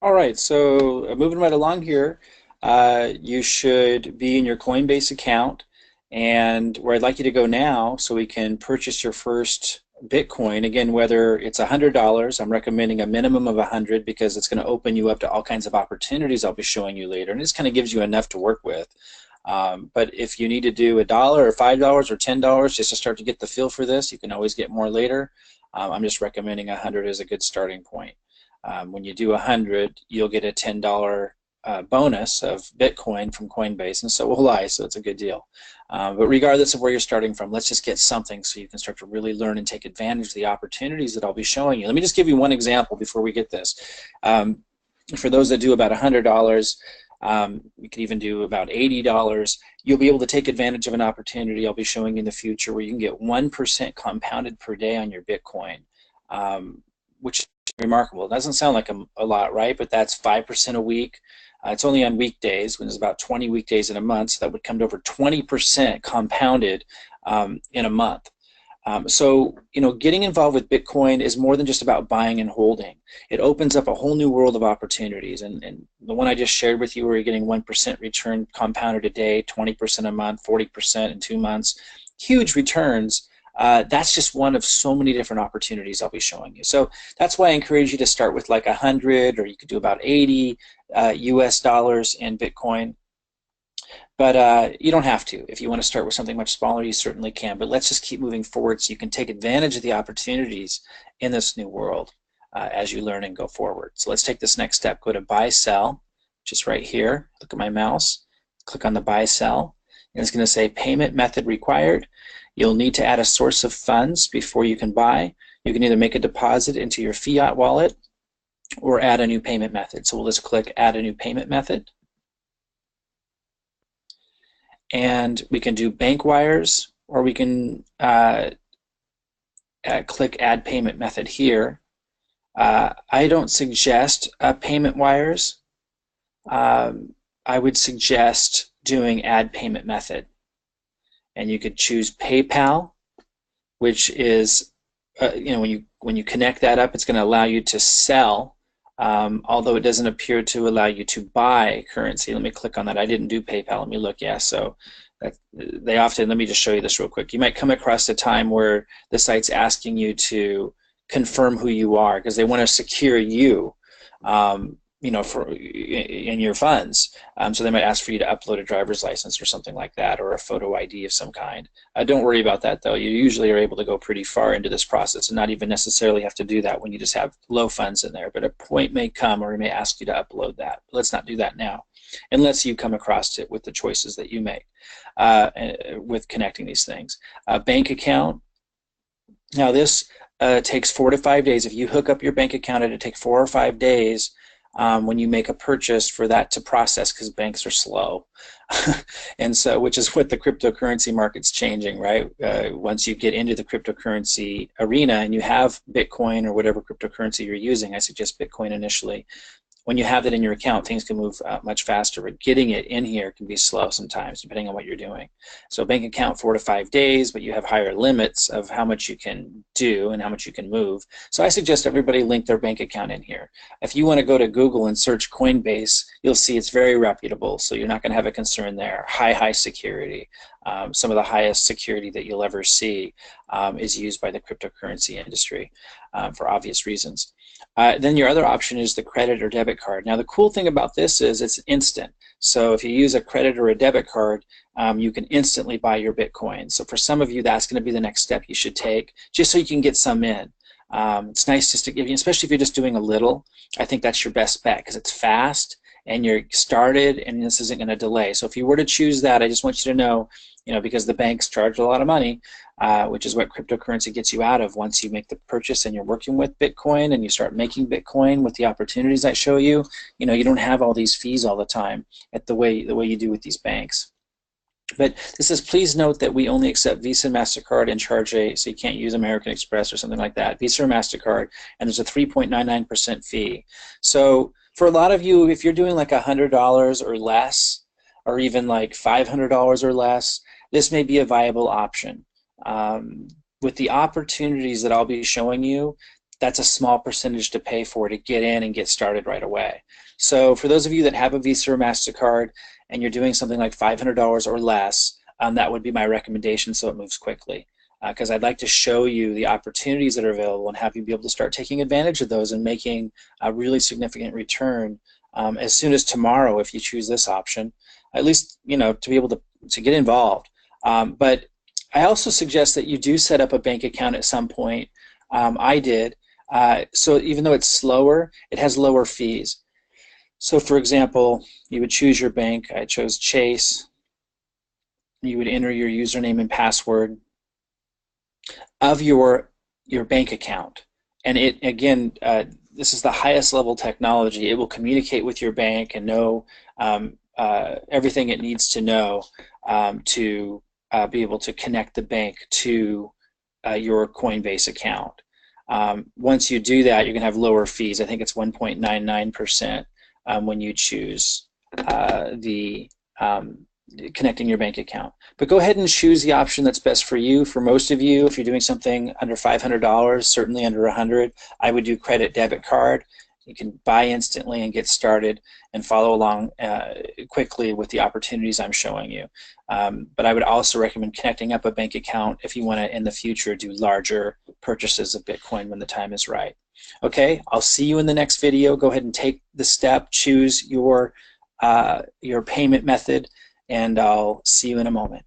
All right, so moving right along here, you should be in your Coinbase account, and where I'd like you to go now so we can purchase your first Bitcoin. Again, whether it's $100, I'm recommending a minimum of 100 because it's going to open you up to all kinds of opportunities I'll be showing you later, and this kind of gives you enough to work with. But if you need to do $1 or $5 or $10 just to start to get the feel for this, you can always get more later. I'm just recommending 100 as a good starting point. When you do 100, you'll get a $10 bonus of Bitcoin from Coinbase, and so will I, so it's a good deal. But regardless of where you're starting from, let's just get something so you can start to really learn and take advantage of the opportunities that I'll be showing you. Let me just give you one example before we get this. For those that do about $100, you could even do about $80. You'll be able to take advantage of an opportunity I'll be showing you in the future where you can get 1% compounded per day on your Bitcoin, which is remarkable. It doesn't sound like a lot, right? But that's 5% a week. It's only on weekdays, when there's about 20 weekdays in a month, so that would come to over 20% compounded in a month. So, getting involved with Bitcoin is more than just about buying and holding. It opens up a whole new world of opportunities. And the one I just shared with you where you're getting 1% return compounded a day, 20% a month, 40% in 2 months, huge returns. That's just one of so many different opportunities I'll be showing you. So that's why I encourage you to start with like 100, or you could do about 80 US dollars in Bitcoin. But you don't have to. If you want to start with something much smaller, you certainly can. But let's just keep moving forward so you can take advantage of the opportunities in this new world as you learn and go forward. So let's take this next step. Go to Buy Sell, which is right here. Look at my mouse. Click on the Buy Sell. And it's going to say Payment Method Required. You'll need to add a source of funds before you can buy. You can either make a deposit into your fiat wallet or add a new payment method. So we'll just click Add a New Payment Method. And we can do bank wires, or we can click Add Payment Method here. I don't suggest payment wires. I would suggest doing Add Payment Method. And you could choose PayPal, which is, when you connect that up, it's going to allow you to sell, although it doesn't appear to allow you to buy currency. Let me click on that. I didn't do PayPal. Let me look. Yeah, so they often, let me just show you this real quick. You might come across a time where the site's asking you to confirm who you are because they want to secure you. In your funds. So they might ask for you to upload a driver's license or something like that, or a photo ID of some kind. Don't worry about that, though. You usually are able to go pretty far into this process and not even necessarily have to do that when you just have low funds in there. But a point may come where it may ask you to upload that. Let's not do that now, unless you come across it with the choices that you make with connecting these things. Bank account. Now this takes 4 to 5 days. If you hook up your bank account, it'll take 4 or 5 days when you make a purchase for that to process, because banks are slow. And so, which is what the cryptocurrency market's changing, right? Once you get into the cryptocurrency arena and you have Bitcoin or whatever cryptocurrency you're using, I suggest Bitcoin initially. When you have that in your account, things can move much faster, but getting it in here can be slow sometimes, depending on what you're doing. So bank account 4 to 5 days, but you have higher limits of how much you can do and how much you can move. So I suggest everybody link their bank account in here. If you want to go to Google and search Coinbase, you'll see it's very reputable, so you're not going to have a concern there. High security. Some of the highest security that you'll ever see is used by the cryptocurrency industry for obvious reasons. Then your other option is the credit or debit card. Now the cool thing about this is it's instant. So if you use a credit or a debit card, you can instantly buy your Bitcoin. So for some of you, that's going to be the next step you should take, just so you can get some in. It's nice just to give you, especially if you're just doing a little, I think that's your best bet because it's fast and you're started and this isn't going to delay. So if you were to choose that, I just want you to know, because the banks charge a lot of money, which is what cryptocurrency gets you out of once you make the purchase and you're working with Bitcoin and you start making Bitcoin with the opportunities I show you, you don't have all these fees all the time at the way you do with these banks. But this says, please note that we only accept Visa, MasterCard, and charge so you can't use American Express or something like that. Visa or MasterCard, and there's a 3.99% fee. So for a lot of you, if you're doing like $100 or less, or even like $500 or less, this may be a viable option. With the opportunities that I'll be showing you, that's a small percentage to pay for to get in and get started right away. So for those of you that have a Visa or MasterCard and you're doing something like $500 or less, that would be my recommendation so it moves quickly. Because I'd like to show you the opportunities that are available and have you be able to start taking advantage of those and making a really significant return as soon as tomorrow if you choose this option, at least to be able to get involved. But I also suggest that you do set up a bank account at some point. I did. So even though it's slower, it has lower fees. So for example, you would choose your bank. I chose Chase. You would enter your username and password of your bank account. And it, again, this is the highest level technology. It will communicate with your bank and know everything it needs to know to be able to connect the bank to your Coinbase account. Once you do that, you're going to have lower fees. I think it's 1.99% when you choose the connecting your bank account. But go ahead and choose the option that's best for you. For most of you, if you're doing something under $500, certainly under $100, I would do credit debit card. You can buy instantly and get started and follow along quickly with the opportunities I'm showing you. But I would also recommend connecting up a bank account if you want to, in the future, do larger purchases of Bitcoin when the time is right. Okay, I'll see you in the next video. Go ahead and take the step, choose your payment method, and I'll see you in a moment.